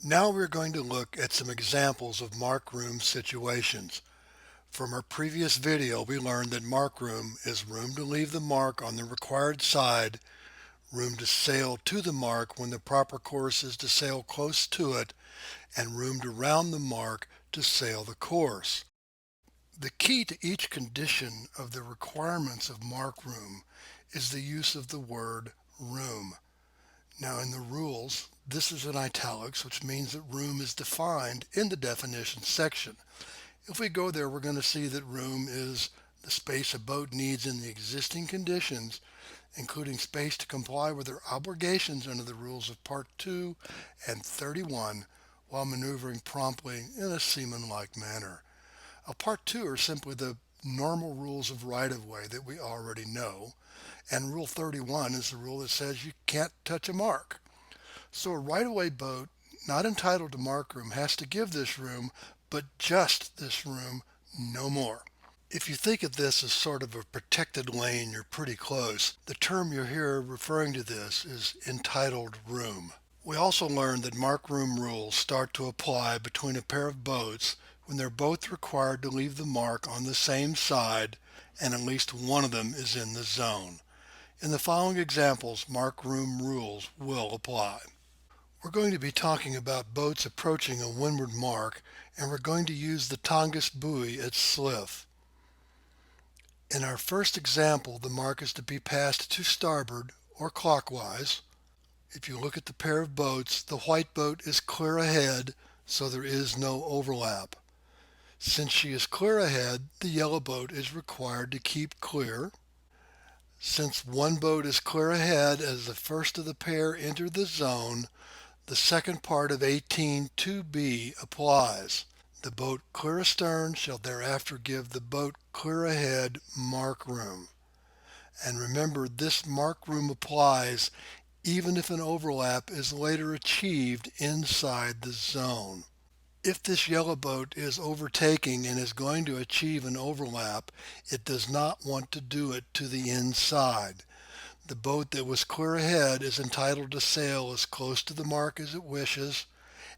Now we're going to look at some examples of mark room situations. From our previous video, we learned that mark room is room to leave the mark on the required side, room to sail to the mark when the proper course is to sail close to it, and room to round the mark to sail the course. The key to each condition of the requirements of mark room is the use of the word room. Now in the rules, this is in italics, which means that room is defined in the definition section. If we go there, we're going to see that room is the space a boat needs in the existing conditions, including space to comply with their obligations under the rules of Part 2 and 31 while maneuvering promptly in a seaman-like manner. Part 2 are simply the normal rules of right-of-way that we already know, and Rule 31 is the rule that says you can't touch a mark. So a right-of-way boat not entitled to mark room has to give this room, but just this room, no more. If you think of this as sort of a protected lane, you're pretty close. The term you hear referring to this is entitled room. We also learned that mark room rules start to apply between a pair of boats when they're both required to leave the mark on the same side and at least one of them is in the zone. In the following examples, mark room rules will apply. We're going to be talking about boats approaching a windward mark, and we're going to use the Tongass buoy at Sliff. In our first example, the mark is to be passed to starboard or clockwise. If you look at the pair of boats, the white boat is clear ahead, so there is no overlap. Since she is clear ahead, the yellow boat is required to keep clear. Since one boat is clear ahead as the first of the pair enter the zone, the second part of 18.2b applies. The boat clear astern shall thereafter give the boat clear ahead mark room. And remember, this mark room applies even if an overlap is later achieved inside the zone. If this yellow boat is overtaking and is going to achieve an overlap, it does not want to do it to the inside. The boat that was clear ahead is entitled to sail as close to the mark as it wishes,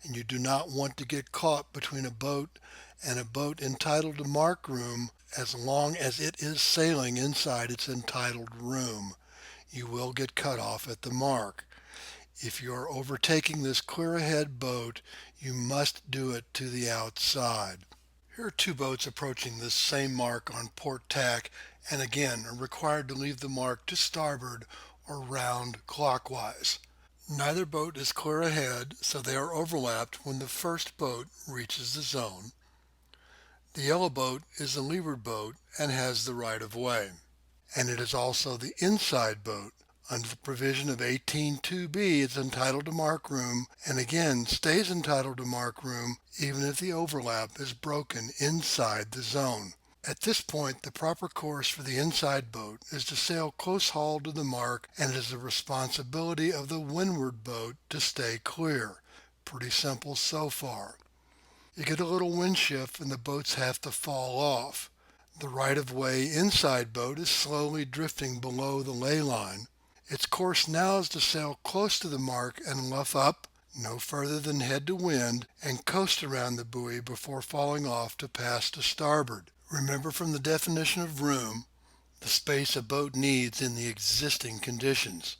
and you do not want to get caught between a boat and a boat entitled to mark room as long as it is sailing inside its entitled room. You will get cut off at the mark. If you are overtaking this clear ahead boat, you must do it to the outside. Here are two boats approaching this same mark on port tack and again are required to leave the mark to starboard or round clockwise. Neither boat is clear ahead, so they are overlapped when the first boat reaches the zone. The yellow boat is the leeward boat and has the right of way. And it is also the inside boat. Under the provision of 18.2b, it's entitled to mark room and again stays entitled to mark room even if the overlap is broken inside the zone. At this point, the proper course for the inside boat is to sail close haul to the mark, and it is the responsibility of the windward boat to stay clear. Pretty simple so far. You get a little wind shift and the boats have to fall off. The right-of-way inside boat is slowly drifting below the ley line. Its course now is to sail close to the mark and luff up, no further than head to wind, and coast around the buoy before falling off to pass to starboard. Remember from the definition of room, the space a boat needs in the existing conditions.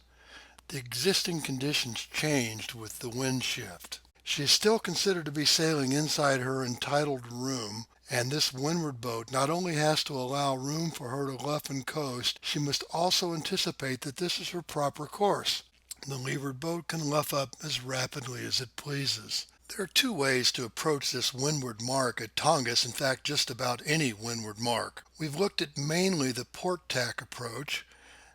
The existing conditions changed with the wind shift. She is still considered to be sailing inside her entitled room, and this windward boat not only has to allow room for her to luff and coast, she must also anticipate that this is her proper course. The leeward boat can luff up as rapidly as it pleases. There are two ways to approach this windward mark at Tongass, in fact just about any windward mark. We've looked at mainly the port tack approach.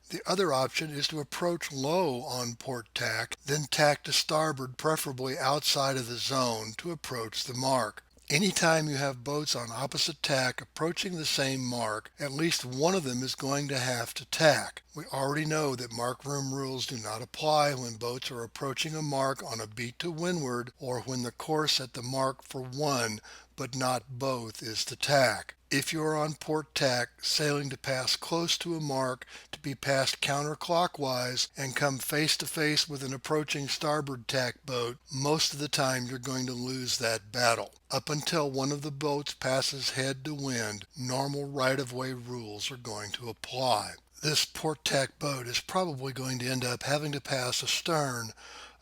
The other option is to approach low on port tack, then tack to starboard, preferably outside of the zone, to approach the mark. Anytime you have boats on opposite tack approaching the same mark, at least one of them is going to have to tack. We already know that mark room rules do not apply when boats are approaching a mark on a beat to windward or when the course at the mark for one but not both is the tack. If you are on port tack, sailing to pass close to a mark to be passed counterclockwise and come face to face with an approaching starboard tack boat, most of the time you're going to lose that battle. Up until one of the boats passes head to wind, normal right-of-way rules are going to apply. This port tack boat is probably going to end up having to pass astern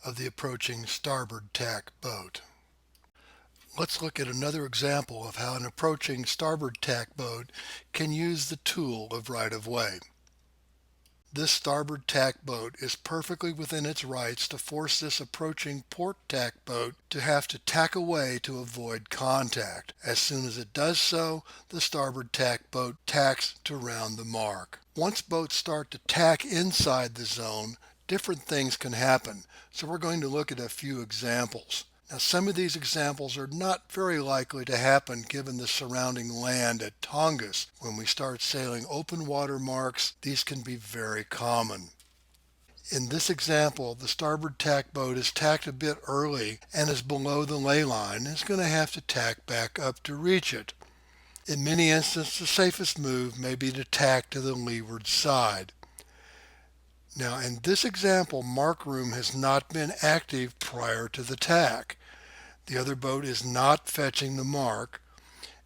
of the approaching starboard tack boat. Let's look at another example of how an approaching starboard tack boat can use the tool of right-of-way. This starboard tack boat is perfectly within its rights to force this approaching port tack boat to have to tack away to avoid contact. As soon as it does so, the starboard tack boat tacks to round the mark. Once boats start to tack inside the zone, different things can happen, so we're going to look at a few examples. Now, some of these examples are not very likely to happen given the surrounding land at Tongass. When we start sailing open water marks, these can be very common. In this example, the starboard tack boat is tacked a bit early and is below the ley line and is going to have to tack back up to reach it. In many instances, the safest move may be to tack to the leeward side. Now, in this example, mark room has not been active prior to the tack. The other boat is not fetching the mark,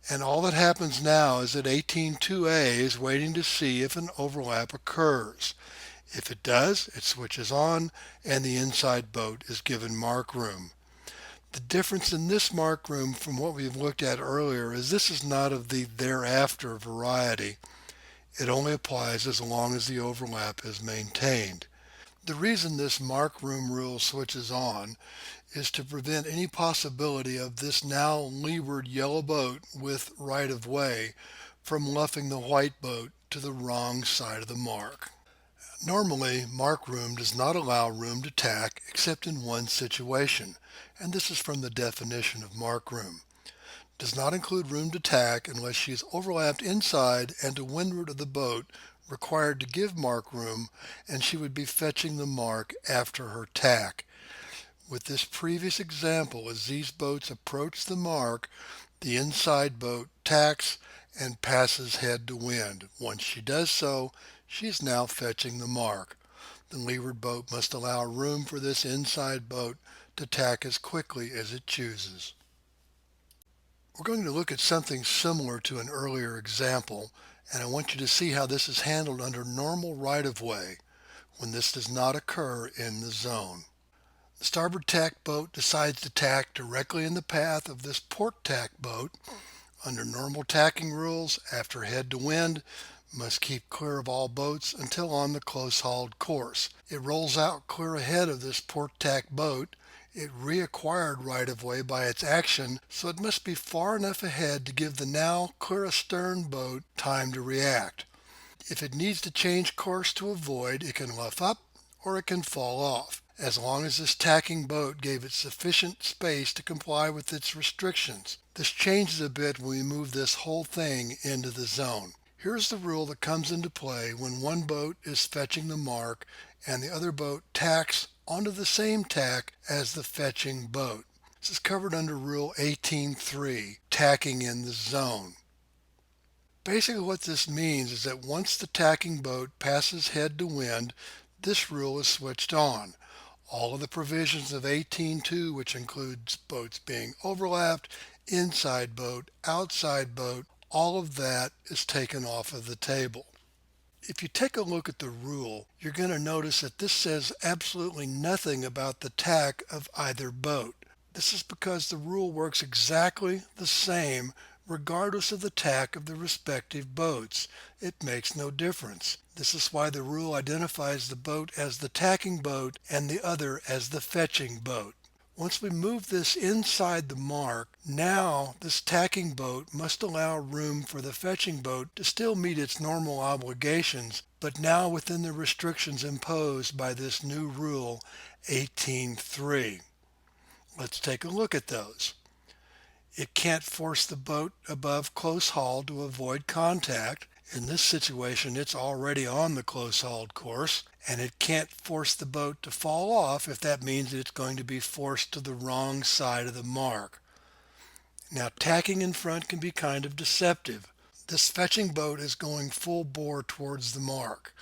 and all that happens now is that 18-2A is waiting to see if an overlap occurs. If it does, it switches on, and the inside boat is given mark room. The difference in this mark room from what we've looked at earlier is this is not of the thereafter variety. It only applies as long as the overlap is maintained. The reason this mark room rule switches on is to prevent any possibility of this now leeward yellow boat with right-of-way from luffing the white boat to the wrong side of the mark. Normally, mark room does not allow room to tack except in one situation, and this is from the definition of mark room. Does not include room to tack unless she is overlapped inside and to windward of the boat required to give mark room, and she would be fetching the mark after her tack. With this previous example, as these boats approach the mark, the inside boat tacks and passes head to wind. Once she does so, she is now fetching the mark. The leeward boat must allow room for this inside boat to tack as quickly as it chooses. We're going to look at something similar to an earlier example, and I want you to see how this is handled under normal right-of-way when this does not occur in the zone. The starboard tack boat decides to tack directly in the path of this port tack boat. Under normal tacking rules, after head to wind, must keep clear of all boats until on the close-hauled course. It rolls out clear ahead of this port tack boat. It reacquired right-of-way by its action, so it must be far enough ahead to give the now clear astern boat time to react. If it needs to change course to avoid, it can luff up or it can fall off, as long as this tacking boat gave it sufficient space to comply with its restrictions. This changes a bit when we move this whole thing into the zone. Here's the rule that comes into play when one boat is fetching the mark and the other boat tacks onto the same tack as the fetching boat. This is covered under Rule 18.3, tacking in the zone. Basically what this means is that once the tacking boat passes head to wind, this rule is switched on. All of the provisions of 18.2, which includes boats being overlapped, inside boat, outside boat, all of that is taken off of the table. If you take a look at the rule, you're going to notice that this says absolutely nothing about the tack of either boat. This is because the rule works exactly the same regardless of the tack of the respective boats. It makes no difference. This is why the rule identifies the boat as the tacking boat and the other as the fetching boat. Once we move this inside the mark, now this tacking boat must allow room for the fetching boat to still meet its normal obligations, but now within the restrictions imposed by this new rule 18.3. Let's take a look at those. It can't force the boat above close haul to avoid contact. In this situation, it's already on the close-hauled course, and it can't force the boat to fall off if that means that it's going to be forced to the wrong side of the mark. Now, tacking in front can be kind of deceptive. This fetching boat is going full bore towards the mark.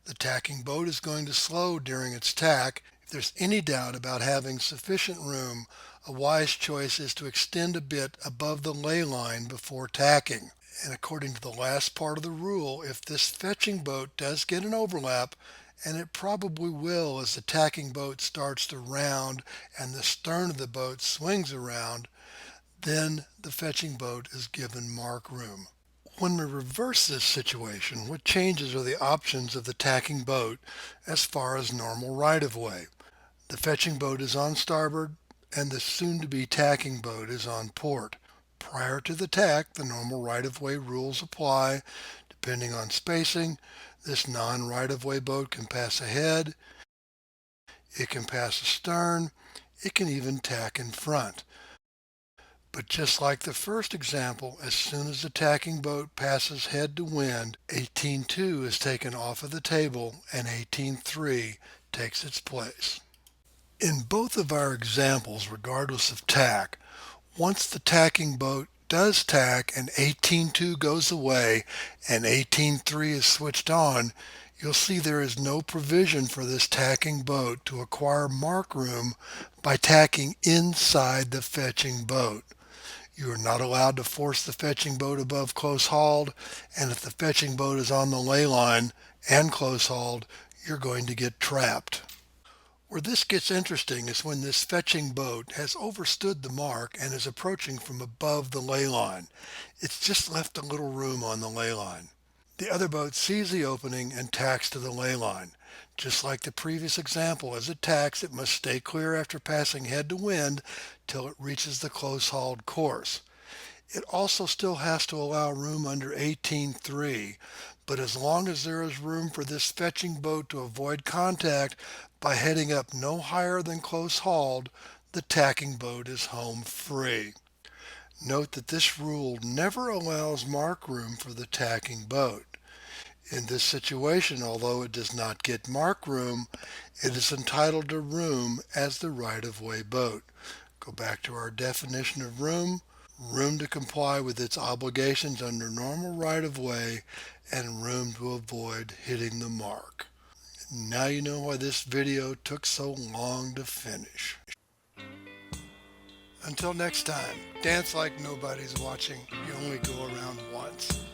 The tacking boat is going to slow during its tack. If there's any doubt about having sufficient room, a wise choice is to extend a bit above the lay line before tacking. And according to the last part of the rule, if this fetching boat does get an overlap, and it probably will as the tacking boat starts to round and the stern of the boat swings around, then the fetching boat is given mark room. When we reverse this situation, what changes are the options of the tacking boat as far as normal right-of-way. The fetching boat is on starboard and the soon-to-be tacking boat is on port. Prior to the tack, the normal right-of-way rules apply. Depending on spacing, this non-right-of-way boat can pass ahead, it can pass astern, it can even tack in front. But just like the first example, as soon as the tacking boat passes head to wind, 18.2 is taken off of the table and 18.3 takes its place. In both of our examples, regardless of tack, once the tacking boat does tack and 18.2 goes away and 18.3 is switched on, you'll see there is no provision for this tacking boat to acquire mark room by tacking inside the fetching boat. You are not allowed to force the fetching boat above close hauled, and if the fetching boat is on the lay line and close hauled, you're going to get trapped. Where this gets interesting is when this fetching boat has overstood the mark and is approaching from above the lay line. It's just left a little room on the lay line. The other boat sees the opening and tacks to the lay line. Just like the previous example, as it tacks, it must stay clear after passing head to wind till it reaches the close hauled course. It also still has to allow room under 18.3, but as long as there is room for this fetching boat to avoid contact by heading up no higher than close hauled, the tacking boat is home free. Note that this rule never allows mark room for the tacking boat. In this situation, although it does not get mark room, it is entitled to room as the right-of-way boat. Go back to our definition of room. Room to comply with its obligations under normal right-of-way and room to avoid hitting the mark. Now you know why this video took so long to finish. Until next time, dance like nobody's watching. You only go around once.